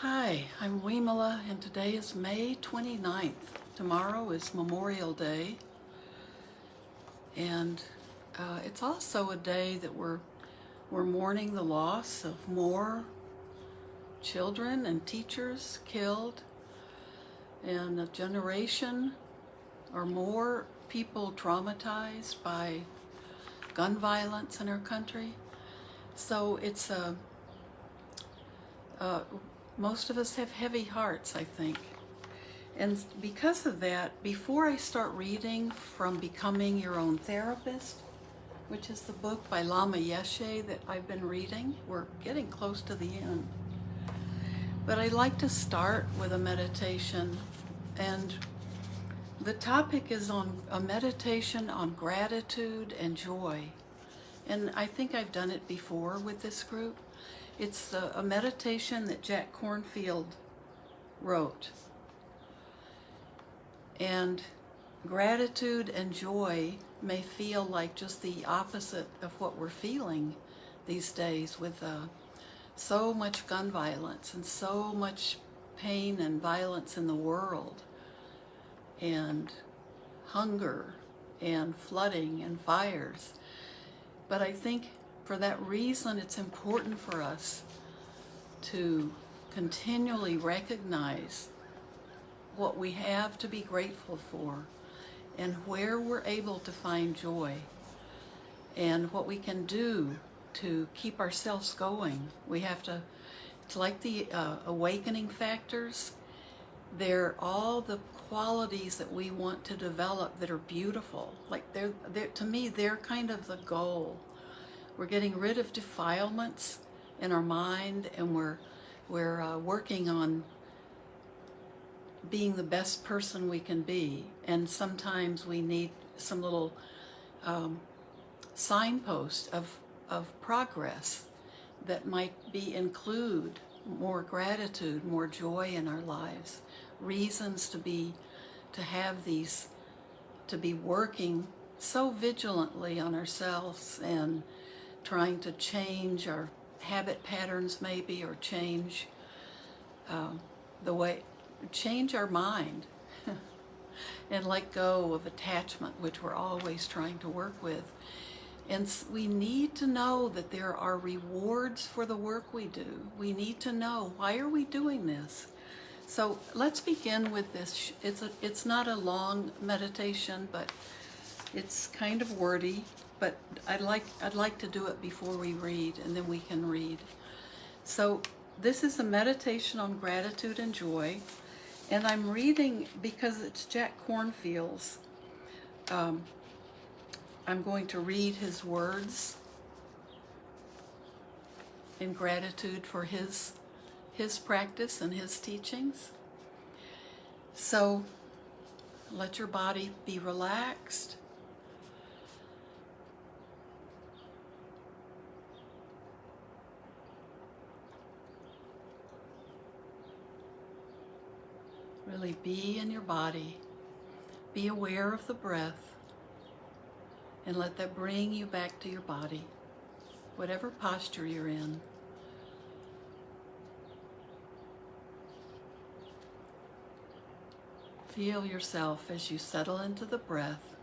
Hi, I'm Vimala, and today is May 29th. Tomorrow is Memorial Day, and it's also a day that we're mourning the loss of more children and teachers killed, and a generation or more people traumatized by gun violence in our country. So it's most of us have heavy hearts, I think. And because of that, before I start reading from Becoming Your Own Therapist, which is the book by Lama Yeshe that I've been reading, we're getting close to the end. But I'd like to start with a meditation, and the topic is on a meditation on gratitude and joy. And I think I've done it before with this group. It's a meditation that Jack Kornfield wrote. And gratitude and joy may feel like just the opposite of what we're feeling these days with so much gun violence and so much pain and violence in the world, and hunger and flooding and fires. But I think for that reason, it's important for us to continually recognize what we have to be grateful for and where we're able to find joy and what we can do to keep ourselves going. We have to, it's like the awakening factors. They're all the qualities that we want to develop that are beautiful. Like they're to me, they're kind of the goal. We're getting rid of defilements in our mind, and we're working on being the best person we can be. And sometimes we need some little signpost of progress that might include more gratitude, more joy in our lives, reasons to be working so vigilantly on ourselves and trying to change our habit patterns maybe, or change change our mind and let go of attachment, which we're always trying to work with. And we need to know that there are rewards for the work we do. We need to know, why are we doing this? So let's begin with this. It's not a long meditation, but it's kind of wordy, but I'd like to do it before we read, and then we can read. So this is a meditation on gratitude and joy, and I'm reading because it's Jack Kornfield's. I'm going to read his words in gratitude for his practice and his teachings. So let your body be relaxed. Really be in your body. Be aware of the breath, and let that bring you back to your body, whatever posture you're in. Feel yourself as you settle into the breath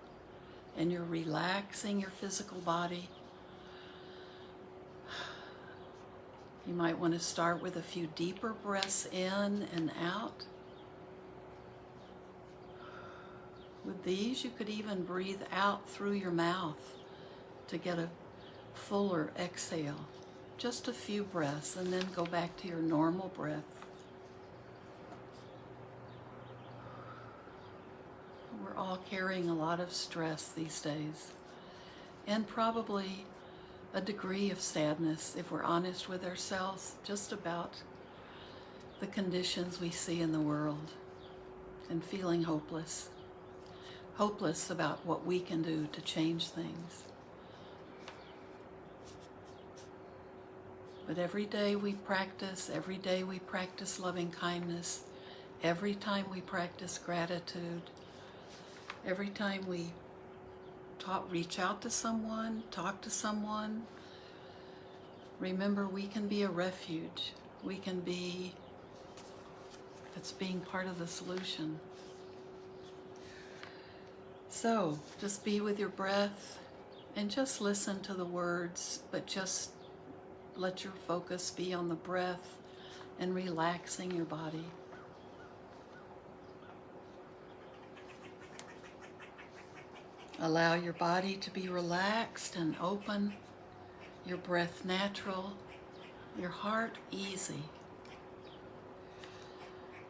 and you're relaxing your physical body. You might want to start with a few deeper breaths in and out. With these, you could even breathe out through your mouth to get a fuller exhale. Just a few breaths, and then go back to your normal breath. We're all carrying a lot of stress these days, and probably a degree of sadness, if we're honest with ourselves, just about the conditions we see in the world, and feeling hopeless about what we can do to change things. But every day we practice loving kindness, every time we practice gratitude, every time we reach out to someone, talk to someone, remember we can be a refuge. We can be It's being part of the solution. So just be with your breath and just listen to the words, but just let your focus be on the breath and relaxing your body. Allow your body to be relaxed and open, your breath natural, your heart easy.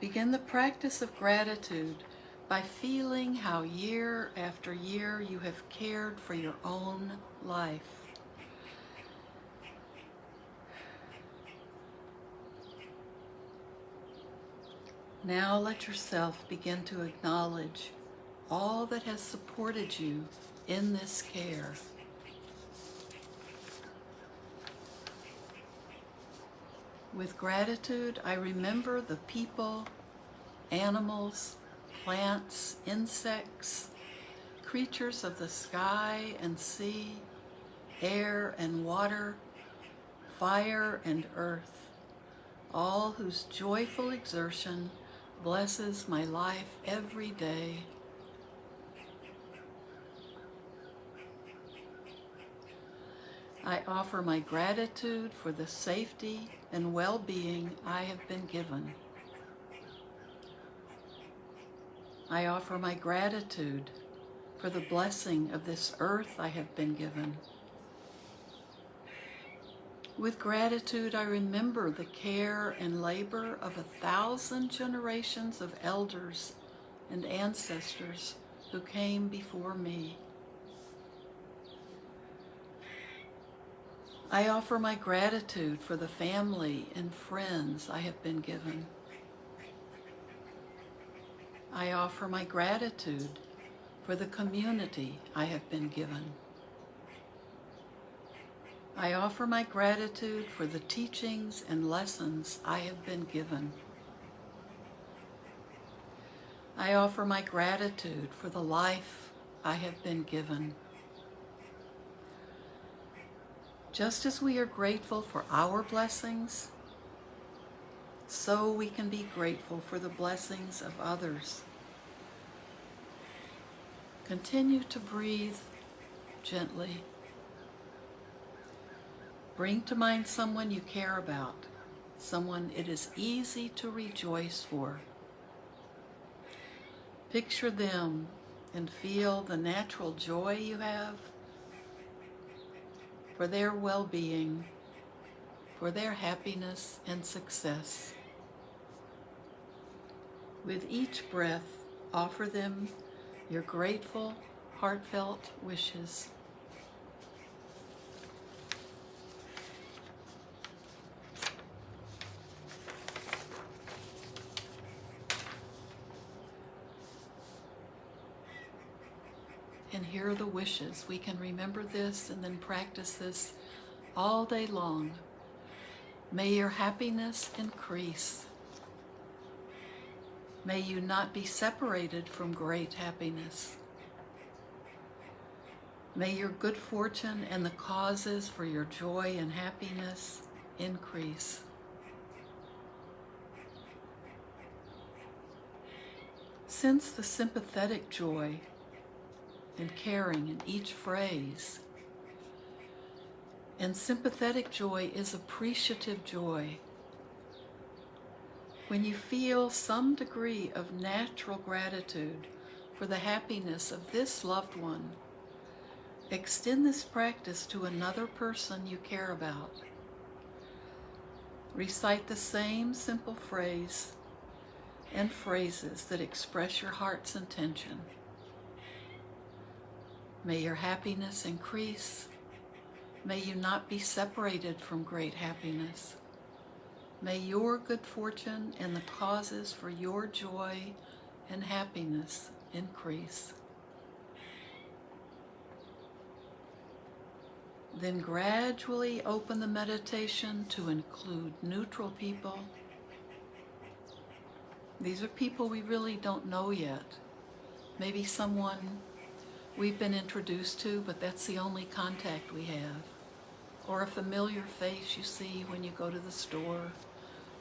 Begin the practice of gratitude by feeling how year after year you have cared for your own life. Now let yourself begin to acknowledge all that has supported you in this care. With gratitude, I remember the people, animals, plants, insects, creatures of the sky and sea, air and water, fire and earth, all whose joyful exertion blesses my life every day. I offer my gratitude for the safety and well-being I have been given. I offer my gratitude for the blessing of this earth I have been given. With gratitude, I remember the care and labor of 1,000 generations of elders and ancestors who came before me. I offer my gratitude for the family and friends I have been given. I offer my gratitude for the community I have been given. I offer my gratitude for the teachings and lessons I have been given. I offer my gratitude for the life I have been given. Just as we are grateful for our blessings, so we can be grateful for the blessings of others. Continue to breathe gently. Bring to mind someone you care about, someone it is easy to rejoice for. Picture them and feel the natural joy you have for their well-being, for their happiness and success. With each breath, offer them your grateful, heartfelt wishes. And here are the wishes. We can remember this and then practice this all day long. May your happiness increase. May you not be separated from great happiness. May your good fortune and the causes for your joy and happiness increase. Sense the sympathetic joy and caring in each phrase. And sympathetic joy is appreciative joy. When you feel some degree of natural gratitude for the happiness of this loved one, extend this practice to another person you care about. Recite the same simple phrase and phrases that express your heart's intention. May your happiness increase. May you not be separated from great happiness. May your good fortune and the causes for your joy and happiness increase. Then gradually open the meditation to include neutral people. These are people we really don't know yet. Maybe someone we've been introduced to, but that's the only contact we have. Or a familiar face you see when you go to the store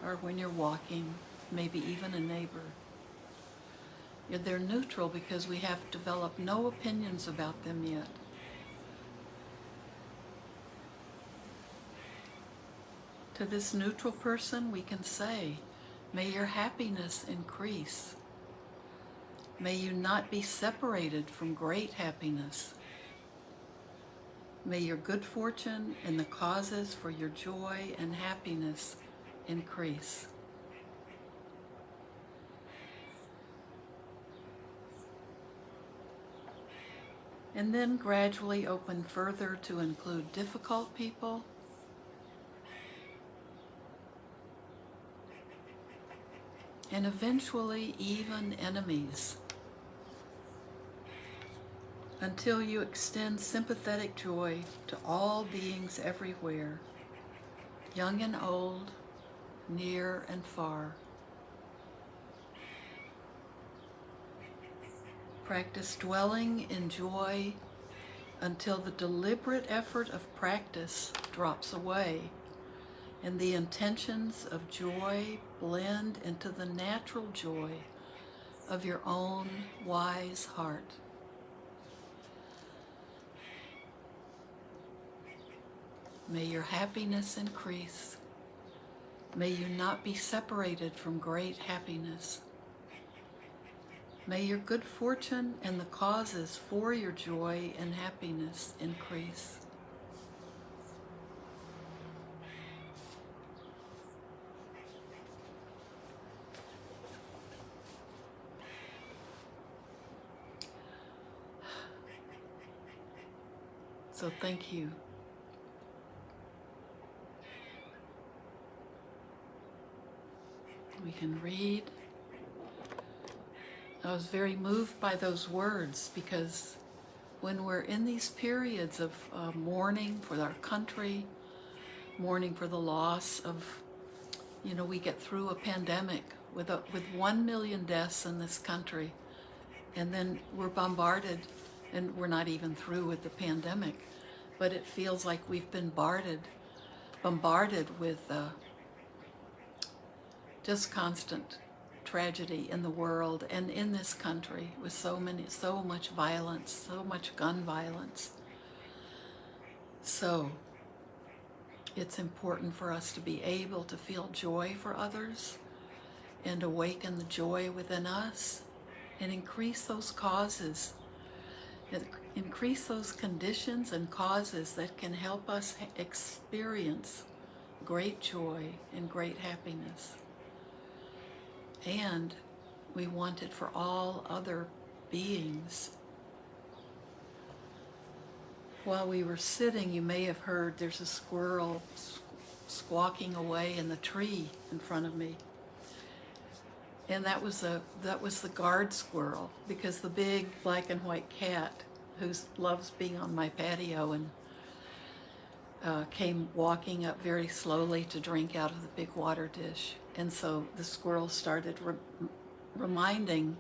or when you're walking. maybe even a neighbor. They're neutral because we have developed no opinions about them yet. To this neutral person, we can say, may your happiness increase. May you not be separated from great happiness. May your good fortune and the causes for your joy and happiness increase. And then gradually open further to include difficult people, and eventually even enemies, until you extend sympathetic joy to all beings everywhere, young and old, near and far. Practice dwelling in joy until the deliberate effort of practice drops away and the intentions of joy blend into the natural joy of your own wise heart. May your happiness increase. May you not be separated from great happiness. May your good fortune and the causes for your joy and happiness increase. So thank you. We can read. I was very moved by those words because when we're in these periods of mourning for our country, mourning for the loss of, we get through a pandemic with 1 million deaths in this country, and then we're bombarded, and we're not even through with the pandemic, but it feels like we've been bombarded with just constant tragedy in the world and in this country, with so much violence, so much gun violence. So it's important for us to be able to feel joy for others and awaken the joy within us and increase those causes, increase those conditions and causes that can help us experience great joy and great happiness. And we want it for all other beings. While we were sitting, you may have heard there's a squirrel squawking away in the tree in front of me. And that was the guard squirrel, because the big black and white cat who loves being on my patio and came walking up very slowly to drink out of the big water dish. And so the squirrel started reminding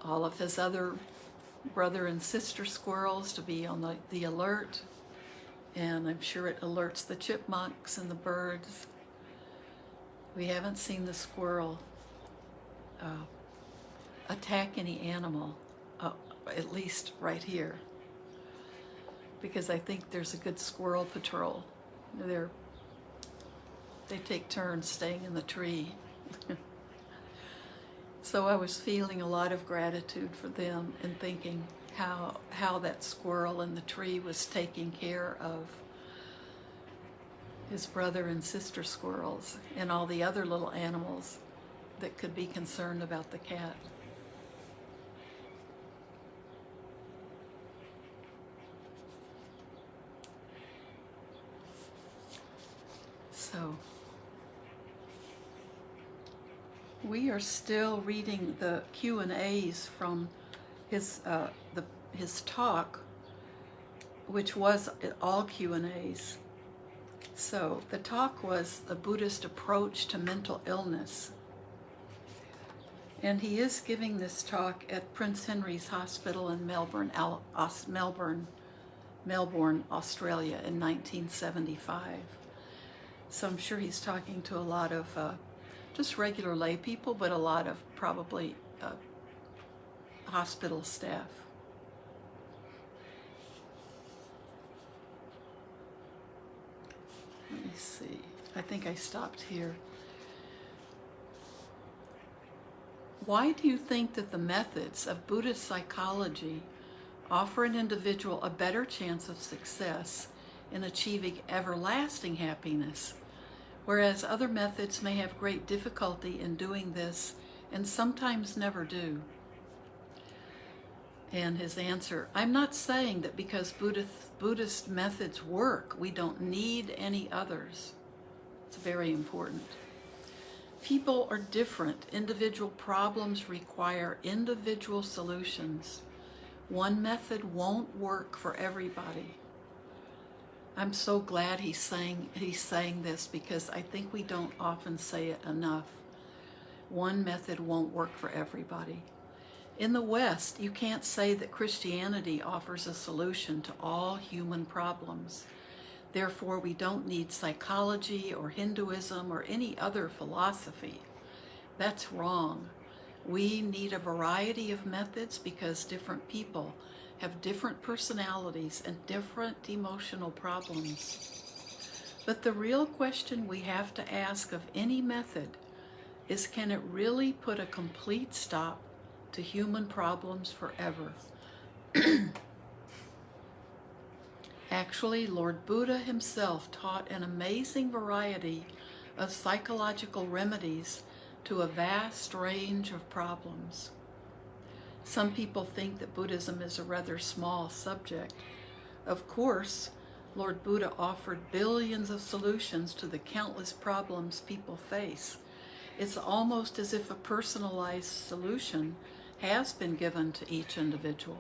all of his other brother and sister squirrels to be on the alert. And I'm sure it alerts the chipmunks and the birds. We haven't seen the squirrel attack any animal, at least right here, because I think there's a good squirrel patrol. They take turns staying in the tree. So I was feeling a lot of gratitude for them and thinking how that squirrel in the tree was taking care of his brother and sister squirrels and all the other little animals that could be concerned about the cat. So we are still reading the Q&As from his talk, which was all Q&As. So the talk was a Buddhist approach to mental illness. And he is giving this talk at Prince Henry's Hospital in Melbourne, Australia in 1975. So I'm sure he's talking to a lot of just regular lay people, but a lot of probably hospital staff. Let me see. I think I stopped here. Why do you think that the methods of Buddhist psychology offer an individual a better chance of success in achieving everlasting happiness, whereas other methods may have great difficulty in doing this and sometimes never do? And his answer, I'm not saying that because Buddhist methods work, we don't need any others. It's very important. People are different. Individual problems require individual solutions. One method won't work for everybody. I'm so glad he's saying this, because I think we don't often say it enough. One method won't work for everybody. In the West, you can't say that Christianity offers a solution to all human problems. Therefore, we don't need psychology or Hinduism or any other philosophy. That's wrong. We need a variety of methods because different people have different personalities and different emotional problems. But the real question we have to ask of any method is, can it really put a complete stop to human problems forever? Actually, Lord Buddha himself taught an amazing variety of psychological remedies to a vast range of problems. Some people think that Buddhism is a rather small subject. Of course, Lord Buddha offered billions of solutions to the countless problems people face. It's almost as if a personalized solution has been given to each individual.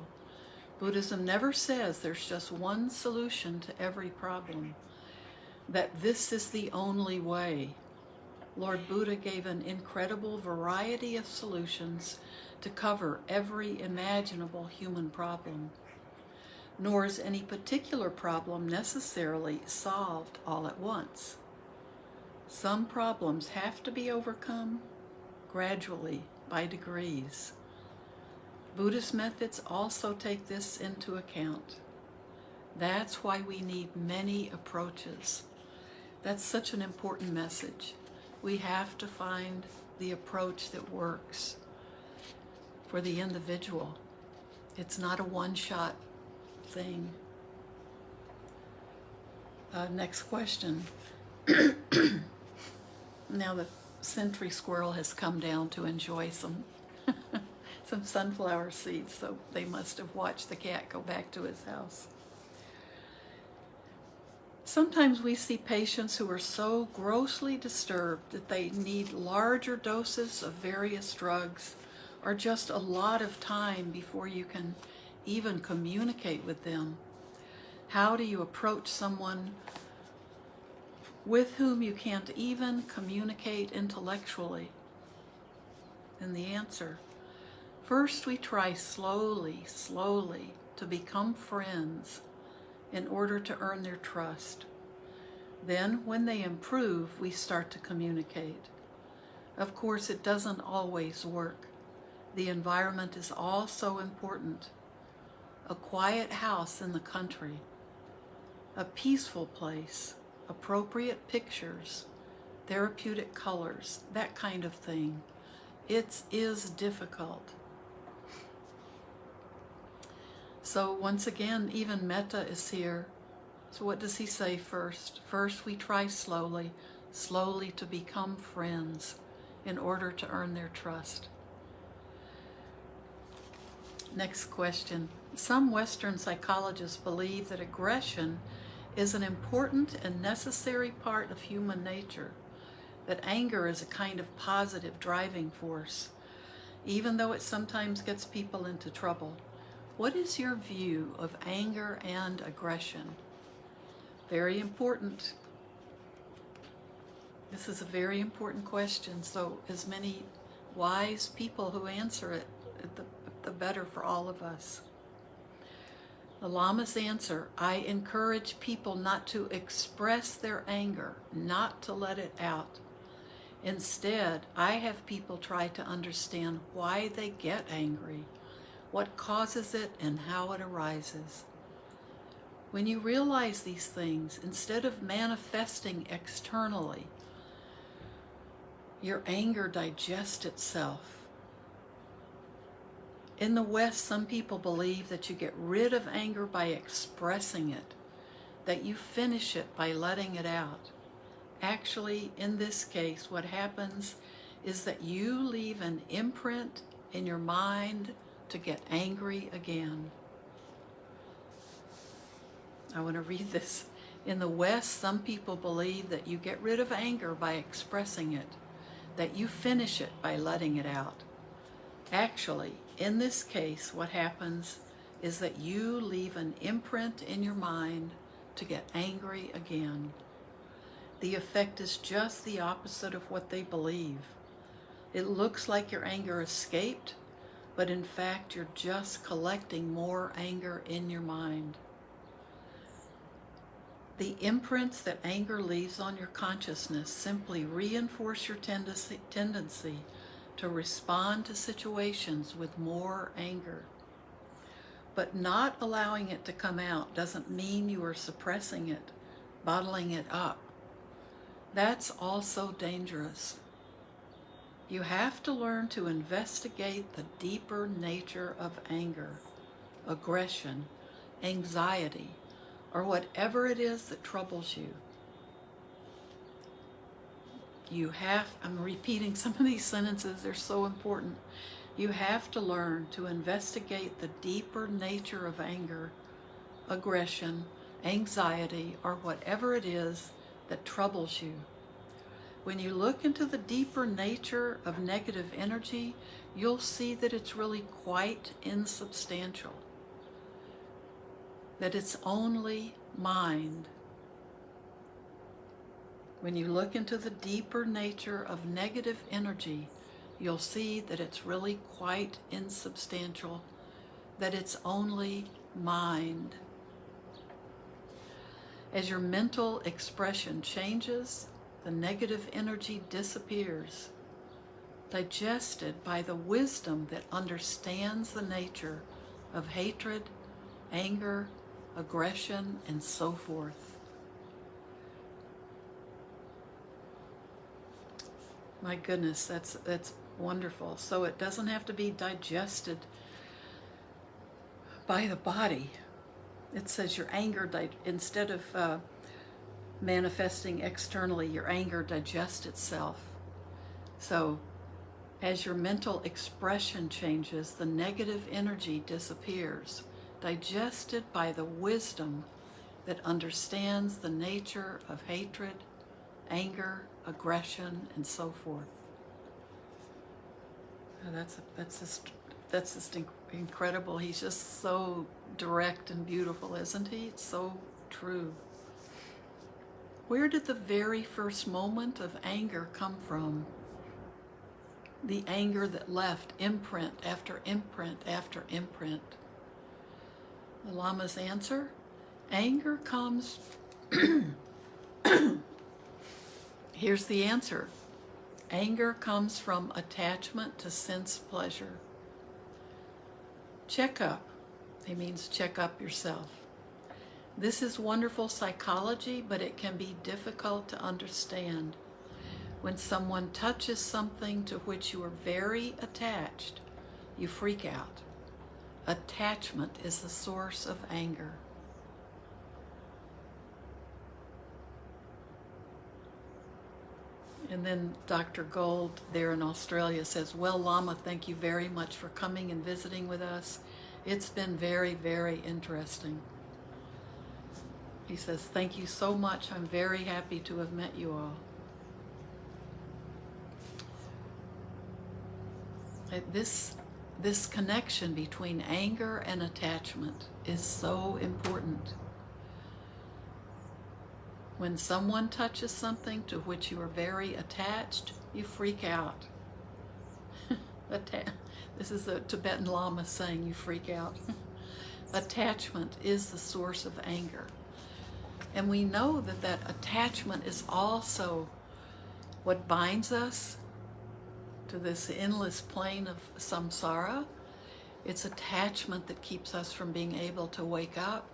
Buddhism never says there's just one solution to every problem, that this is the only way. Lord Buddha gave an incredible variety of solutions to cover every imaginable human problem. Nor is any particular problem necessarily solved all at once. Some problems have to be overcome gradually, by degrees. Buddhist methods also take this into account. That's why we need many approaches. That's such an important message. We have to find the approach that works for the individual. It's not a one-shot thing. Next question. Now the sentry squirrel has come down to enjoy some sunflower seeds, so they must have watched the cat go back to his house. Sometimes we see patients who are so grossly disturbed that they need larger doses of various drugs or just a lot of time before you can even communicate with them. How do you approach someone with whom you can't even communicate intellectually? And the answer, first we try slowly to become friends in order to earn their trust. Then, when they improve, we start to communicate. Of course, it doesn't always work. The environment is also important. A quiet house in the country, a peaceful place, appropriate pictures, therapeutic colors, that kind of thing. It is difficult. So once again, even metta is here. So what does he say first? First, we try slowly to become friends in order to earn their trust. Next question. Some Western psychologists believe that aggression is an important and necessary part of human nature, that anger is a kind of positive driving force, even though it sometimes gets people into trouble. What is your view of anger and aggression? Very important. This is a very important question, so as many wise people who answer it, the better for all of us. The Lama's answer, I encourage people not to express their anger, not to let it out. Instead, I have people try to understand why they get angry, what causes it, and how it arises. When you realize these things, instead of manifesting externally, your anger digests itself. In the West, some people believe that you get rid of anger by expressing it, that you finish it by letting it out. Actually, in this case, what happens is that you leave an imprint in your mind to get angry again. I want to read this. In the West, some people believe that you get rid of anger by expressing it, that you finish it by letting it out. Actually, in this case, what happens is that you leave an imprint in your mind to get angry again. The effect is just the opposite of what they believe. It looks like your anger escaped, but in fact, you're just collecting more anger in your mind. The imprints that anger leaves on your consciousness simply reinforce your tendency to respond to situations with more anger. But not allowing it to come out doesn't mean you are suppressing it, bottling it up. That's also dangerous. You have to learn to investigate the deeper nature of anger, aggression, anxiety, or whatever it is that troubles you. I'm repeating some of these sentences, they're so important. You have to learn to investigate the deeper nature of anger, aggression, anxiety, or whatever it is that troubles you. When you look into the deeper nature of negative energy, you'll see that it's really quite insubstantial, that it's only mind. When you look into the deeper nature of negative energy, you'll see that it's really quite insubstantial, that it's only mind. As your mental expression changes, the negative energy disappears, digested by the wisdom that understands the nature of hatred, anger, aggression, and so forth. My goodness, that's wonderful. So it doesn't have to be digested by the body. It says your anger, instead of manifesting externally, your anger digests itself. So as your mental expression changes, the negative energy disappears, digested by the wisdom that understands the nature of hatred, anger, aggression, and so forth. That's just incredible. He's just so direct and beautiful, isn't he? It's so true. Where did the very first moment of anger come from? The anger that left imprint after imprint after imprint. The Lama's answer: anger comes... Here's the answer. Anger comes from attachment to sense pleasure. Check up. It means check up yourself. This is wonderful psychology, but it can be difficult to understand. When someone touches something to which you are very attached, you freak out. Attachment is the source of anger. And then Dr. Gold there in Australia says, well, Lama, thank you very much for coming and visiting with us. It's been very, very interesting. He says, thank you so much. I'm very happy to have met you all. This connection between anger and attachment is so important. When someone touches something to which you are very attached, you freak out. This is a Tibetan Lama saying you freak out. Attachment is the source of anger. And we know that attachment is also What binds us to this endless plane of samsara? It's attachment that keeps us from being able to wake up.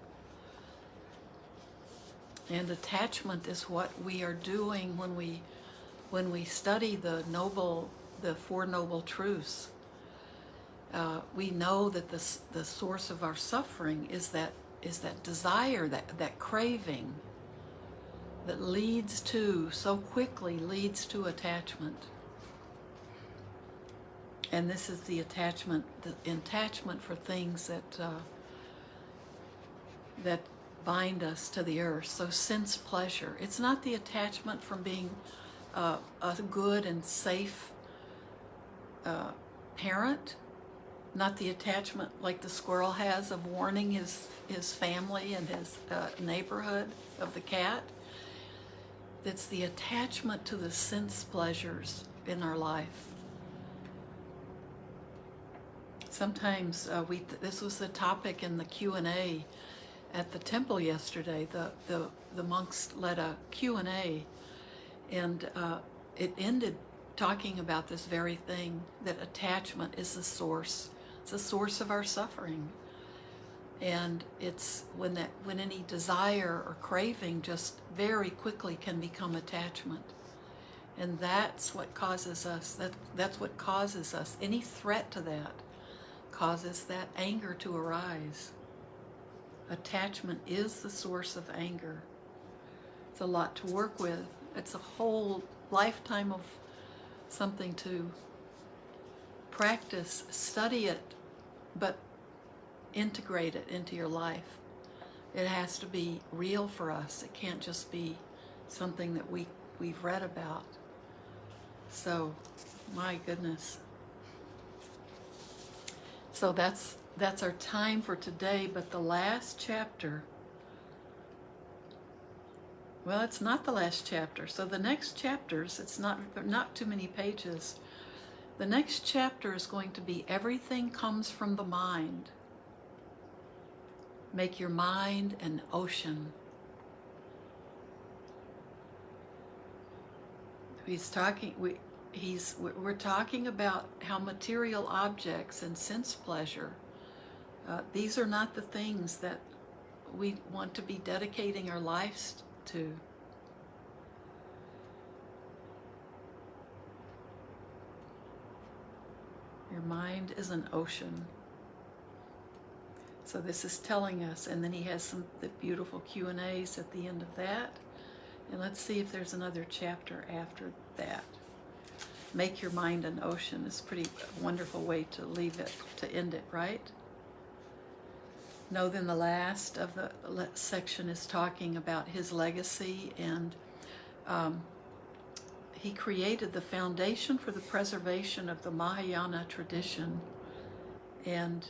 And attachment is what we are doing when we study the Four Noble Truths. We know that the source of our suffering is that desire, that craving that so quickly leads to attachment. And this is the attachment for things that bind us to the earth. So sense pleasure. It's not the attachment from being a good and safe parent, not the attachment like the squirrel has of warning his family and his neighborhood of the cat. It's the attachment to the sense pleasures in our life. Sometimes this was the topic in the Q&A at the temple yesterday. The monks led a Q&A, and it ended talking about this very thing, that attachment is the source. It's the source of our suffering. And it's when any desire or craving just very quickly can become attachment. And that's what causes us, that's what causes us, any threat to that causes that anger to arise. Attachment is the source of anger. It's a lot to work with. It's a whole lifetime of something to practice, study it, but integrate it into your life. It has to be real for us. It can't just be something that we've read about. So, my goodness. So that's our time for today, but the last chapter, well, it's not the last chapter. So the next chapters, it's not too many pages. The next chapter is going to be everything comes from the mind. Make your mind an ocean. We're talking about how material objects and sense pleasure, these are not the things that we want to be dedicating our lives to. Your mind is an ocean. So this is telling us, and then he has the beautiful Q&As at the end of that. And let's see if there's another chapter after that. Make your mind an ocean is a pretty wonderful way to leave it, to end it, right? No, then the last of the section is talking about his legacy, and he created the foundation for the preservation of the Mahayana tradition. And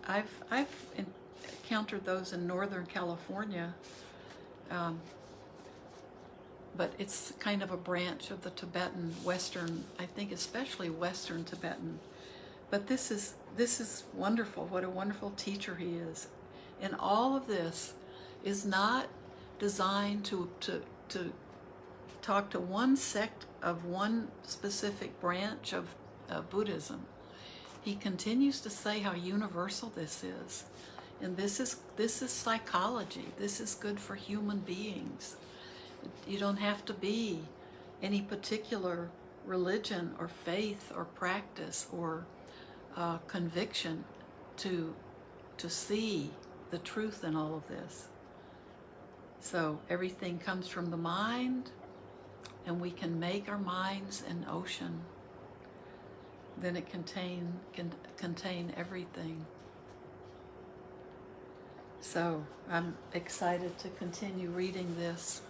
I've encountered those in Northern California, but it's kind of a branch of the Tibetan Western, I think especially Western Tibetan. But this is wonderful. What a wonderful teacher he is. And all of this is not designed to talk to one sect of one specific branch of Buddhism. He continues to say how universal this is. And this is psychology. This is good for human beings. You don't have to be any particular religion or faith or practice or conviction to see the truth in all of this. So everything comes from the mind, and we can make our minds an ocean. Then it can contain everything. So I'm excited to continue reading this.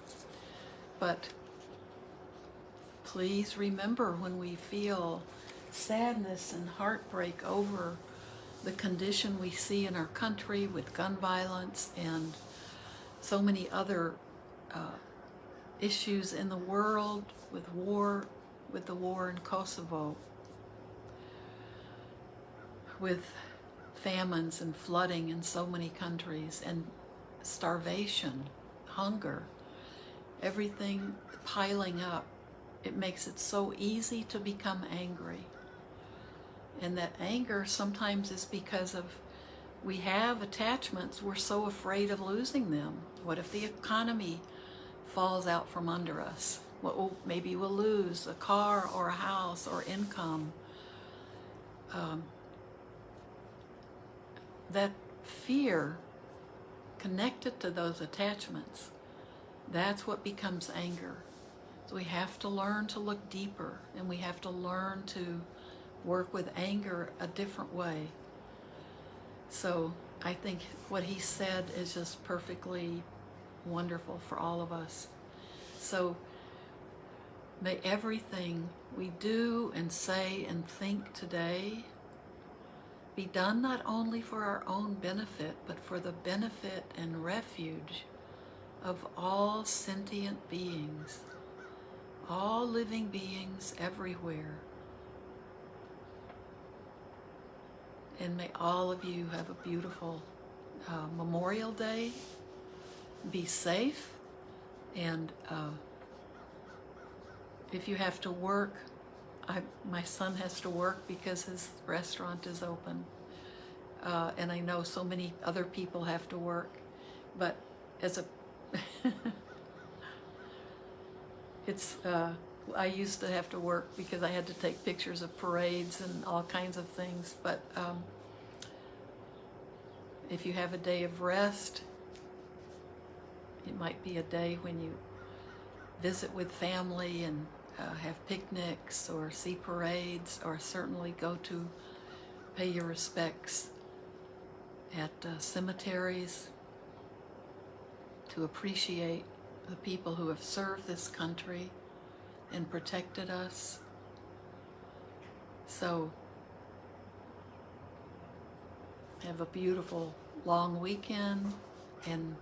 But please remember, when we feel sadness and heartbreak over the condition we see in our country with gun violence and so many other issues in the world, with the war in Kosovo, with famines and flooding in so many countries, and starvation, hunger, everything piling up. it makes it so easy to become angry. And that anger sometimes is because of we have attachments, we're so afraid of losing them. What if the economy falls out from under us? Well, maybe we'll lose a car or a house or income. That fear connected to those attachments, that's what becomes anger. So we have to learn to look deeper, and we have to learn to work with anger a different way. So I think what he said is just perfectly wonderful for all of us. So may everything we do and say and think today be done not only for our own benefit, but for the benefit and refuge of all sentient beings, all living beings everywhere. And may all of you have a beautiful Memorial Day. Be safe, and if you have to work, my son has to work because his restaurant is open, and I know so many other people have to work, but as a I used to have to work because I had to take pictures of parades and all kinds of things, but if you have a day of rest, it might be a day when you visit with family and have picnics or see parades, or certainly go to pay your respects at cemeteries to appreciate the people who have served this country and protected us. So have a beautiful long weekend, and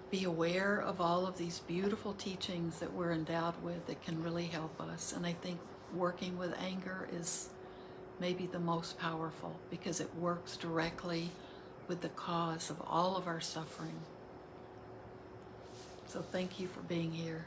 be aware of all of these beautiful teachings that we're endowed with that can really help us. And I think working with anger is maybe the most powerful, because it works directly with the cause of all of our suffering. So thank you for being here.